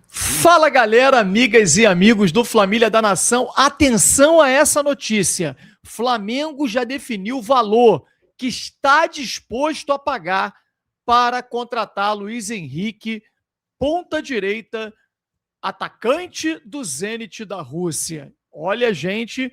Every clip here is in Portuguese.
Fala galera, amigas e amigos do Família da Nação, atenção a essa notícia. Flamengo já definiu o valor que está disposto a pagar para contratar Luiz Henrique, ponta direita, atacante do Zenit da Rússia. Olha, gente,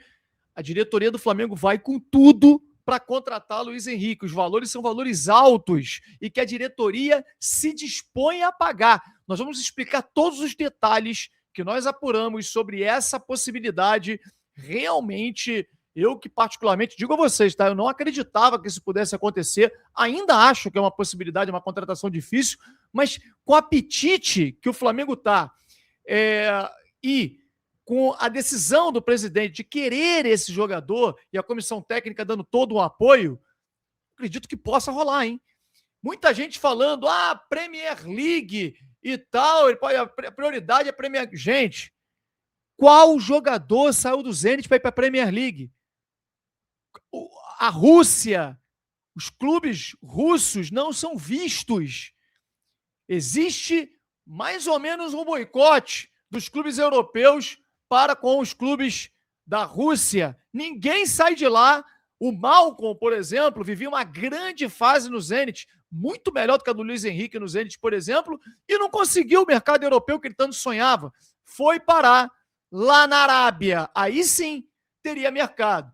a diretoria do Flamengo vai com tudo para contratar Luiz Henrique. Os valores são valores altos e que a diretoria se dispõe a pagar. Nós vamos explicar todos os detalhes que nós apuramos sobre essa possibilidade. Realmente, eu que particularmente digo a vocês, tá? Eu não acreditava que isso pudesse acontecer. Ainda acho que é uma possibilidade, uma contratação difícil, mas com o apetite que o Flamengo está e com a decisão do presidente de querer esse jogador e a comissão técnica dando todo o apoio, acredito que possa rolar, hein? Muita gente falando, Premier League e tal, a prioridade é Premier League. Gente, qual jogador saiu do Zenit para ir para a Premier League? A Rússia, os clubes russos não são vistos. Existe mais ou menos um boicote dos clubes europeus para com os clubes da Rússia. Ninguém sai de lá. O Malcom, por exemplo, vivia uma grande fase no Zenit, muito melhor do que a do Luiz Henrique no Zenit, por exemplo, e não conseguiu o mercado europeu que ele tanto sonhava. Foi parar lá na Arábia. Aí sim teria mercado.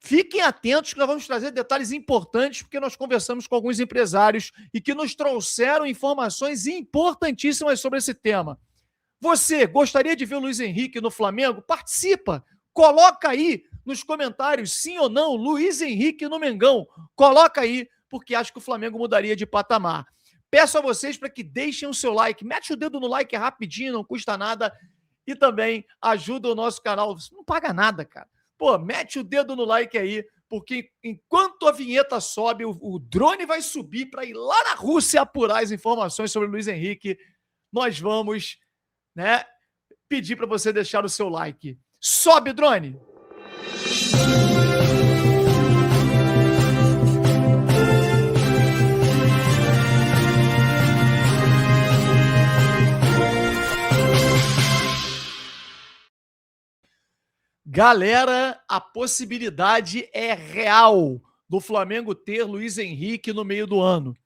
Fiquem atentos que nós vamos trazer detalhes importantes, porque nós conversamos com alguns empresários e que nos trouxeram informações importantíssimas sobre esse tema. Você gostaria de ver o Luiz Henrique no Flamengo? Participa! Coloca aí nos comentários, sim ou não, Luiz Henrique no Mengão. Coloca aí, porque acho que o Flamengo mudaria de patamar. Peço a vocês para que deixem o seu like. Mete o dedo no like rapidinho, não custa nada. E também ajuda o nosso canal. Você não paga nada, cara. Pô, mete o dedo no like aí, porque enquanto a vinheta sobe, o drone vai subir para ir lá na Rússia apurar as informações sobre o Luiz Henrique. Nós vamos, né, pedir para você deixar o seu like. Sobe, drone! Galera, a possibilidade é real do Flamengo ter Luiz Henrique no meio do ano.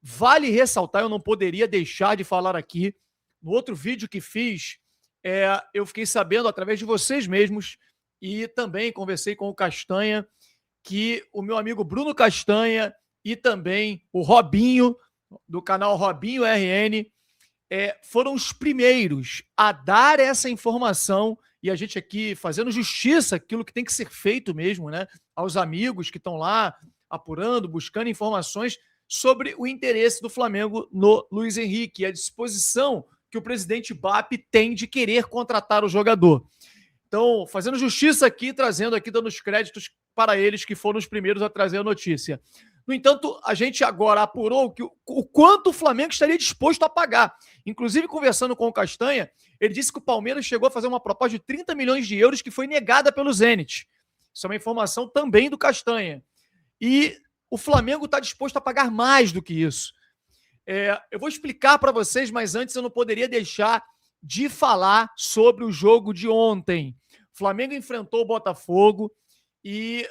Vale ressaltar, eu não poderia deixar de falar aqui, no outro vídeo que fiz, eu fiquei sabendo através de vocês mesmos e também conversei com o Castanha, que o meu amigo Bruno Castanha e também o Robinho, do canal Robinho RN, foram os primeiros a dar essa informação e a gente aqui fazendo justiça, aquilo que tem que ser feito mesmo, né? Aos amigos que estão lá apurando, buscando informações sobre o interesse do Flamengo no Luiz Henrique e a disposição que o presidente BAP tem de querer contratar o jogador. Então, fazendo justiça aqui, trazendo aqui, dando os créditos para eles que foram os primeiros a trazer a notícia. No entanto, a gente agora apurou que o quanto o Flamengo estaria disposto a pagar. Inclusive, conversando com o Castanha, ele disse que o Palmeiras chegou a fazer uma proposta de 30 milhões de euros que foi negada pelo Zenit. Isso é uma informação também do Castanha. E o Flamengo está disposto a pagar mais do que isso. Eu vou explicar para vocês, mas antes eu não poderia deixar de falar sobre o jogo de ontem. O Flamengo enfrentou o Botafogo e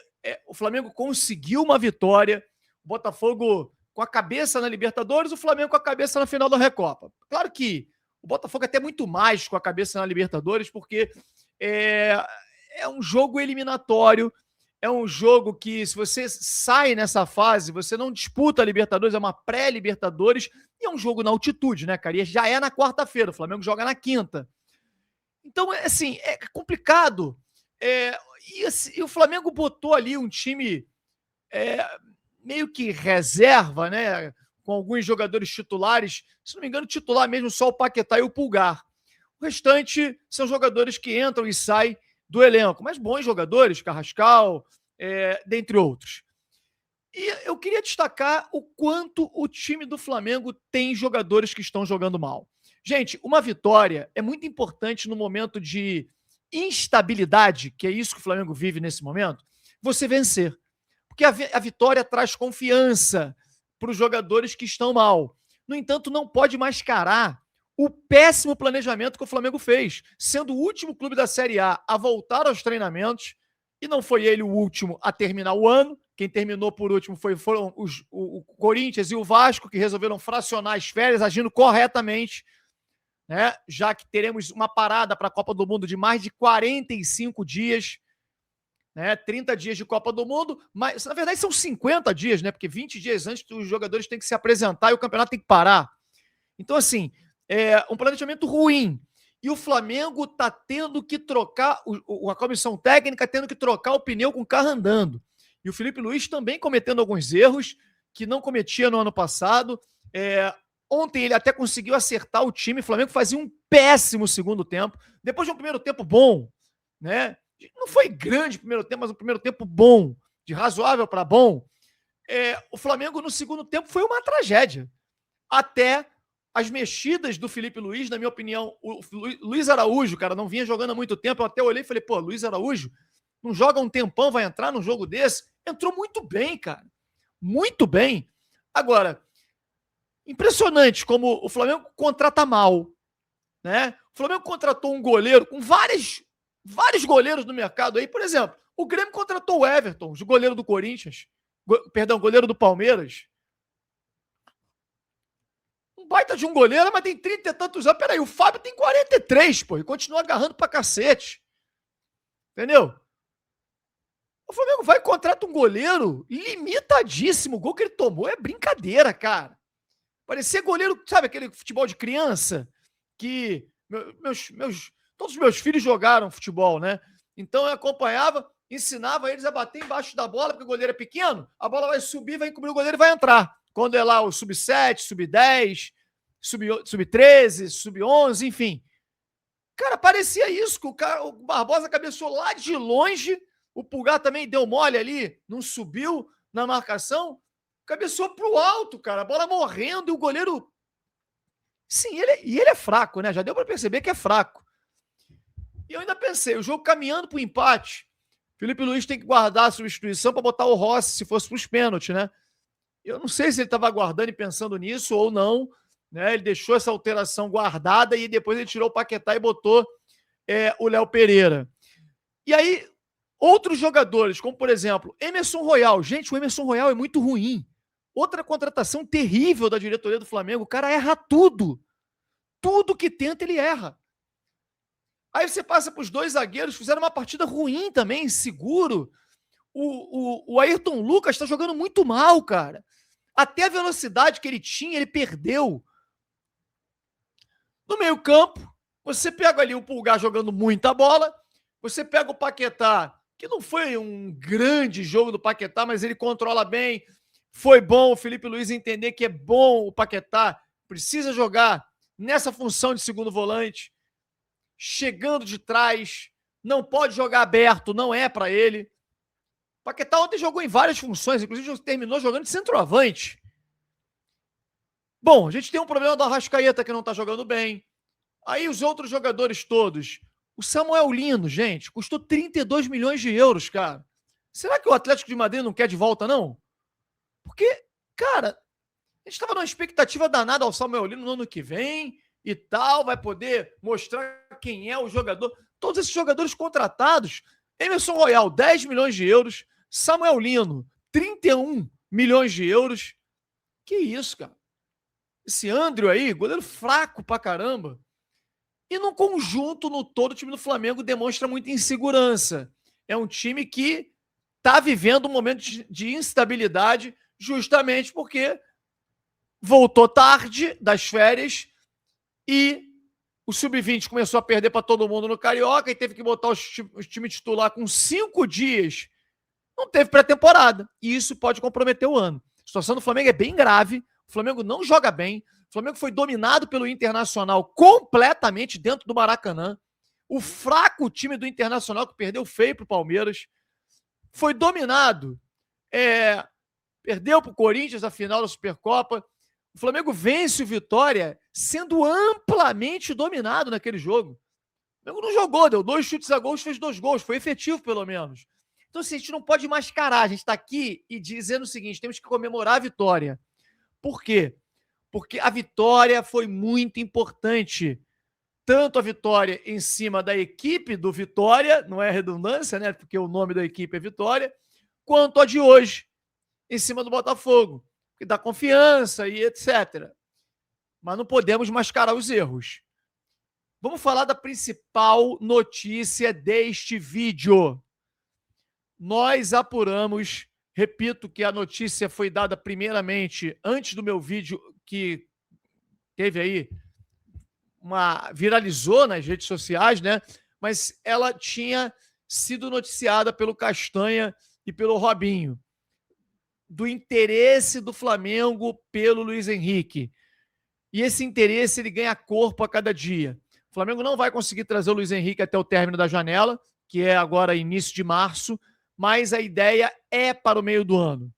o Flamengo conseguiu uma vitória. O Botafogo com a cabeça na Libertadores, o Flamengo com a cabeça na final da Recopa. Claro que o Botafogo é até muito mais com a cabeça na Libertadores, porque é um jogo eliminatório, é um jogo que, se você sai nessa fase, você não disputa a Libertadores, é uma pré-Libertadores, e é um jogo na altitude, né, cara? E já é na quarta-feira, o Flamengo joga na quinta. Então, assim, é complicado. E o Flamengo botou ali um time meio que reserva, né? Com alguns jogadores titulares. Se não me engano, titular mesmo só o Paquetá e o Pulgar. O restante são jogadores que entram e saem do elenco, mas bons jogadores, Carrascal, dentre outros. E eu queria destacar o quanto o time do Flamengo tem jogadores que estão jogando mal. Gente, uma vitória é muito importante no momento de instabilidade, que é isso que o Flamengo vive nesse momento, você vencer. Porque a vitória traz confiança para os jogadores que estão mal. No entanto, não pode mascarar o péssimo planejamento que o Flamengo fez, sendo o último clube da Série A voltar aos treinamentos, e não foi ele o último a terminar o ano. Quem terminou por último foram o Corinthians e o Vasco, que resolveram fracionar as férias, agindo corretamente, né? Já que teremos uma parada para a Copa do Mundo de mais de 45 dias, né? 30 dias de Copa do Mundo, mas na verdade são 50 dias, né? Porque 20 dias antes os jogadores têm que se apresentar e o campeonato tem que parar. Então, assim, um planejamento ruim. E o Flamengo está tendo que trocar, a comissão técnica tendo que trocar o pneu com o carro andando. E o Felipe Luiz também cometendo alguns erros que não cometia no ano passado. Ontem ele até conseguiu acertar o time. O Flamengo fazia um péssimo segundo tempo. Depois de um primeiro tempo bom, né? Não foi grande o primeiro tempo, mas um primeiro tempo bom, de razoável para bom. O Flamengo no segundo tempo foi uma tragédia. Até as mexidas do Felipe Luiz, na minha opinião, o Luiz Araújo, cara, não vinha jogando há muito tempo. Eu até olhei e falei, pô, Luiz Araújo não joga um tempão, vai entrar num jogo desse? Entrou muito bem, cara. Muito bem. Agora, impressionante como o Flamengo contrata mal, né? O Flamengo contratou um goleiro com vários goleiros no mercado aí. Por exemplo, o Grêmio contratou o Everton, o goleiro do Corinthians. Goleiro do Palmeiras. Um baita de um goleiro, mas tem 30 e tantos anos. Peraí, o Fábio tem 43, pô, e continua agarrando pra cacete. Entendeu? O Flamengo vai e contrata um goleiro limitadíssimo. O gol que ele tomou é brincadeira, cara. Parecia goleiro, sabe aquele futebol de criança? Que todos os meus filhos jogaram futebol, né? Então eu acompanhava, ensinava eles a bater embaixo da bola, porque o goleiro é pequeno, a bola vai subir, vai encobrir o goleiro e vai entrar. Quando é lá o sub-7, sub-10, sub-13, sub-11, enfim. Cara, parecia isso, que o Barbosa cabeceou lá de longe, o Pulgar também deu mole ali, não subiu na marcação, cabeceou pro alto, cara, a bola morrendo e o goleiro... Sim, ele é fraco, né? Já deu para perceber que é fraco. E eu ainda pensei, o jogo caminhando pro empate, Felipe Luiz tem que guardar a substituição para botar o Rossi se fosse pros pênaltis, né? Eu não sei se ele estava aguardando e pensando nisso ou não, né? Ele deixou essa alteração guardada e depois ele tirou o Paquetá e botou o Léo Pereira. E aí, outros jogadores, como por exemplo, Emerson Royal. Gente, o Emerson Royal é muito ruim. Outra contratação terrível da diretoria do Flamengo. O cara erra tudo. Tudo que tenta, ele erra. Aí você passa para os dois zagueiros, fizeram uma partida ruim também, seguro. O Ayrton Lucas está jogando muito mal, cara. Até a velocidade que ele tinha, ele perdeu. No meio-campo, você pega ali o Pulgar jogando muita bola, você pega o Paquetá, que não foi um grande jogo do Paquetá, mas ele controla bem. Foi bom o Felipe Luiz entender que é bom o Paquetá, precisa jogar nessa função de segundo volante, chegando de trás, não pode jogar aberto, não é para ele. O Paquetá ontem jogou em várias funções, inclusive terminou jogando de centroavante. Bom, a gente tem um problema do Arrascaeta que não tá jogando bem. Aí os outros jogadores todos. O Samuel Lino, gente, custou 32 milhões de euros, cara. Será que o Atlético de Madrid não quer de volta, não? Porque, cara, a gente estava numa expectativa danada ao Samuel Lino no ano que vem e tal, vai poder mostrar quem é o jogador. Todos esses jogadores contratados, Emerson Royal, 10 milhões de euros, Samuel Lino, 31 milhões de euros. Que isso, cara? Esse André aí, goleiro fraco pra caramba. E no conjunto, no todo, o time do Flamengo demonstra muita insegurança. É um time que está vivendo um momento de instabilidade justamente porque voltou tarde das férias e o Sub-20 começou a perder para todo mundo no Carioca e teve que botar o time titular com 5 dias. Não teve pré-temporada. E isso pode comprometer o ano. A situação do Flamengo é bem grave. O Flamengo não joga bem. O Flamengo foi dominado pelo Internacional completamente dentro do Maracanã. O fraco time do Internacional, que perdeu feio para o Palmeiras, foi dominado. Perdeu para o Corinthians na final da Supercopa. O Flamengo vence o Vitória sendo amplamente dominado naquele jogo. O Flamengo não jogou, deu 2 chutes a gols, fez 2 gols. Foi efetivo, pelo menos. Então, assim, a gente não pode mascarar. A gente está aqui e dizendo o seguinte, temos que comemorar a vitória. Por quê? porque a vitória foi muito importante. Tanto a vitória em cima da equipe do Vitória, não é redundância, né? Porque o nome da equipe é Vitória, quanto a de hoje, em cima do Botafogo, que dá confiança e etc. Mas não podemos mascarar os erros. Vamos falar da principal notícia deste vídeo. Nós apuramos, repito que a notícia foi dada primeiramente antes do meu vídeo, que teve aí viralizou nas redes sociais, né? Mas ela tinha sido noticiada pelo Castanha e pelo Robinho, do interesse do Flamengo pelo Luiz Henrique. E esse interesse ele ganha corpo a cada dia. O Flamengo não vai conseguir trazer o Luiz Henrique até o término da janela, que é agora início de março, mas a ideia é para o meio do ano.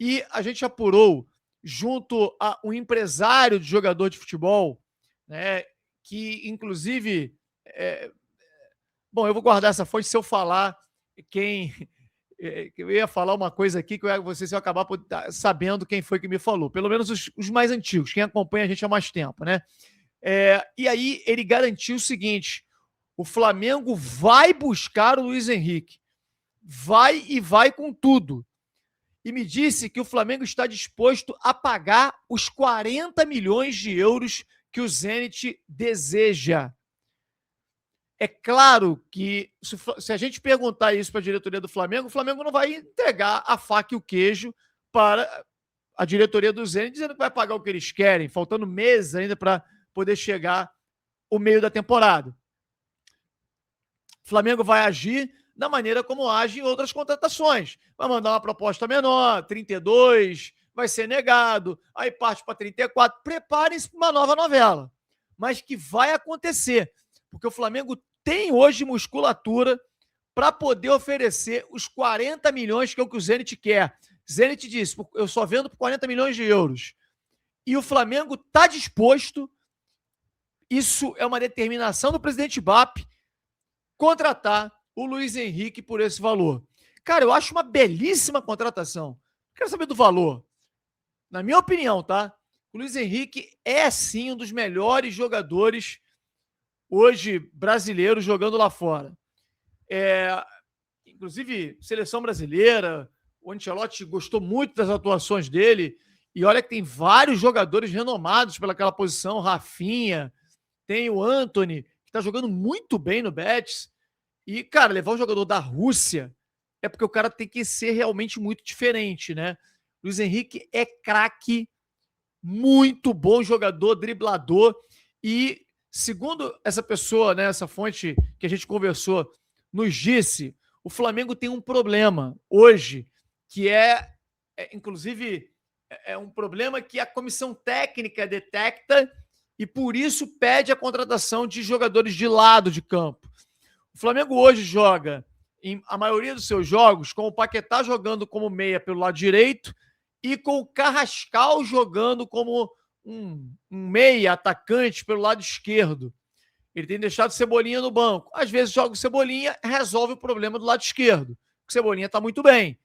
E a gente apurou, junto a um empresário de jogador de futebol, né, que inclusive... Bom, eu vou guardar essa fonte se eu falar quem... Eu ia falar uma coisa aqui que vocês vão acabar sabendo quem foi que me falou. Pelo menos os mais antigos, quem acompanha a gente há mais tempo, né? E aí ele garantiu o seguinte: o Flamengo vai buscar o Luiz Henrique. Vai com tudo. E me disse que o Flamengo está disposto a pagar os 40 milhões de euros que o Zenit deseja. É claro que, se a gente perguntar isso para a diretoria do Flamengo, o Flamengo não vai entregar a faca e o queijo para a diretoria do Zenit, dizendo que vai pagar o que eles querem, faltando meses ainda para poder chegar o meio da temporada. O Flamengo vai agir da maneira como age em outras contratações. Vai mandar uma proposta menor, 32, vai ser negado, aí parte para 34. Preparem-se para uma nova novela, mas que vai acontecer, porque o Flamengo tem hoje musculatura para poder oferecer os 40 milhões que é o que o Zenit quer. Zenit disse, eu só vendo por 40 milhões de euros. E o Flamengo está disposto, isso é uma determinação do presidente BAP, contratar o Luiz Henrique por esse valor. Cara, eu acho uma belíssima contratação. Quero saber do valor. Na minha opinião, tá? O Luiz Henrique é, sim, um dos melhores jogadores hoje brasileiros jogando lá fora. Inclusive, seleção brasileira, o Ancelotti gostou muito das atuações dele, e olha que tem vários jogadores renomados pelaquela posição, Rafinha, tem o Antony, que está jogando muito bem no Betis, e, cara, levar um jogador da Rússia é porque o cara tem que ser realmente muito diferente, né? Luiz Henrique é craque, muito bom jogador, driblador, e segundo essa pessoa, né, essa fonte que a gente conversou, nos disse, o Flamengo tem um problema hoje, que inclusive, é um problema que a comissão técnica detecta e, por isso, pede a contratação de jogadores de lado de campo. O Flamengo hoje joga, a maioria dos seus jogos, com o Paquetá jogando como meia pelo lado direito e com o Carrascal jogando como um meia atacante pelo lado esquerdo. Ele tem deixado o Cebolinha no banco. Às vezes joga o Cebolinha, resolve o problema do lado esquerdo. O Cebolinha está muito bem.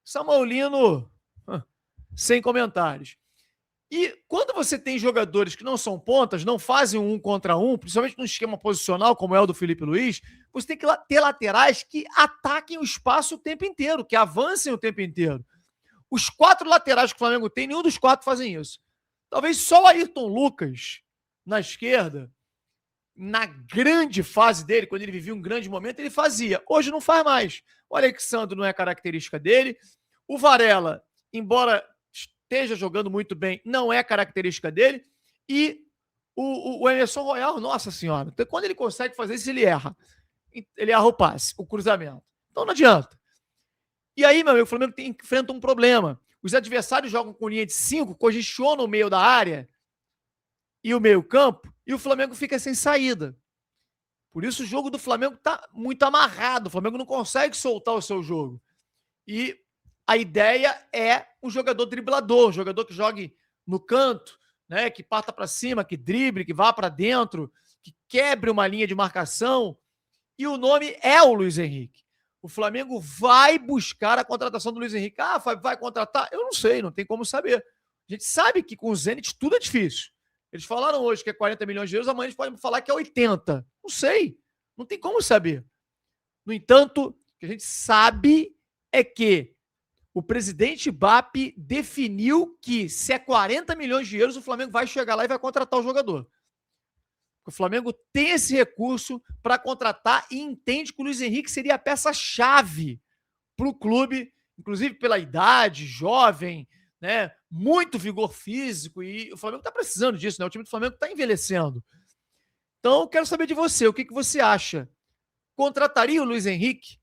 Samuelino, sem comentários. E quando você tem jogadores que não são pontas, não fazem um contra um, principalmente no esquema posicional, como é o do Felipe Luiz, você tem que ter laterais que ataquem o espaço o tempo inteiro, que avancem o tempo inteiro. Os 4 laterais que o Flamengo tem, nenhum dos 4 fazem isso. Talvez só o Ayrton Lucas, na esquerda, na grande fase dele, quando ele vivia um grande momento, ele fazia. Hoje não faz mais. O Alexandre não é característica dele. O Varela, embora esteja jogando muito bem, não é característica dele. E o Emerson Royal, nossa senhora, quando ele consegue fazer isso, ele erra. Ele erra o passe, o cruzamento. Então não adianta. E aí, meu amigo, o Flamengo enfrenta um problema. Os adversários jogam com linha de 5, congestionam o meio da área e o meio campo, e o Flamengo fica sem saída. Por isso o jogo do Flamengo está muito amarrado. O Flamengo não consegue soltar o seu jogo. E a ideia é um jogador driblador, um jogador que jogue no canto, né, que parta para cima, que drible, que vá para dentro, que quebre uma linha de marcação. E o nome é o Luiz Henrique. O Flamengo vai buscar a contratação do Luiz Henrique. Ah, vai contratar? Eu não sei, não tem como saber. A gente sabe que com o Zenit tudo é difícil. Eles falaram hoje que é 40 milhões de euros, amanhã eles podem falar que é 80. Não sei. Não tem como saber. No entanto, o que a gente sabe é que o presidente BAP definiu que se é 40 milhões de euros, o Flamengo vai chegar lá e vai contratar o jogador. O Flamengo tem esse recurso para contratar e entende que o Luiz Henrique seria a peça-chave para o clube, inclusive pela idade, jovem, né? Muito vigor físico, e o Flamengo está precisando disso, né? O time do Flamengo está envelhecendo. Então, eu quero saber de você, o que você acha? Contrataria o Luiz Henrique?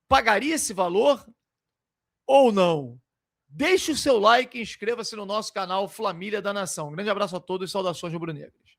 Pagaria esse valor ou não? Deixe o seu like e inscreva-se no nosso canal Família da Nação. Um grande abraço a todos e saudações rubro-negras.